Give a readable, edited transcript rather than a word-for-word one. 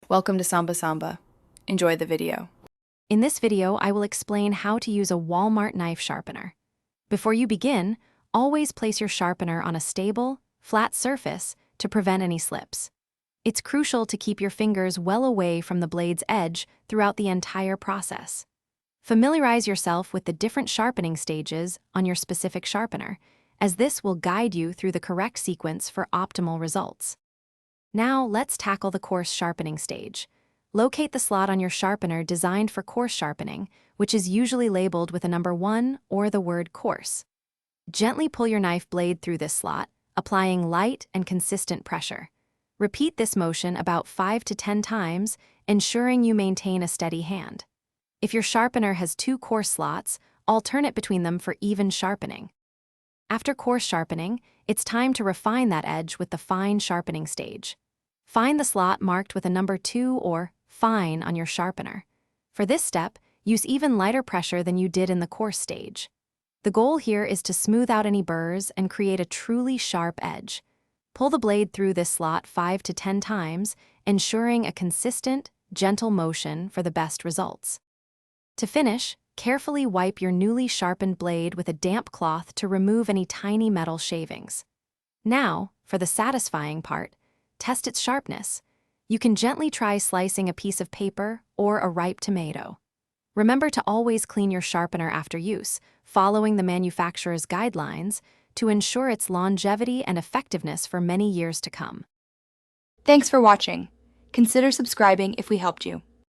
Welcome to Samba Samba. Enjoy the video. In this video, I will explain how to use a Walmart knife sharpener. Before you begin, always place your sharpener on a stable, flat surface to prevent any slips. It's crucial to keep your fingers well away from the blade's edge throughout the entire process. Familiarize yourself with the different sharpening stages on your specific sharpener, as this will guide you through the correct sequence for optimal results. Now, let's tackle the coarse sharpening stage. Locate the slot on your sharpener designed for coarse sharpening, which is usually labeled with a number 1 or the word coarse. Gently pull your knife blade through this slot, applying light and consistent pressure. Repeat this motion about 5 to 10 times, ensuring you maintain a steady hand. If your sharpener has 2 coarse slots, alternate between them for even sharpening. After coarse sharpening, it's time to refine that edge with the fine sharpening stage. Find the slot marked with a number 2 or fine on your sharpener. For this step, use even lighter pressure than you did in the coarse stage. The goal here is to smooth out any burrs and create a truly sharp edge. Pull the blade through this slot 5 to 10 times, ensuring a consistent, gentle motion for the best results. To finish, carefully wipe your newly sharpened blade with a damp cloth to remove any tiny metal shavings. Now, for the satisfying part, test its sharpness. You can gently try slicing a piece of paper or a ripe tomato. Remember to always clean your sharpener after use, following the manufacturer's guidelines to ensure its longevity and effectiveness for many years to come. Thanks for watching. Consider subscribing if we helped you.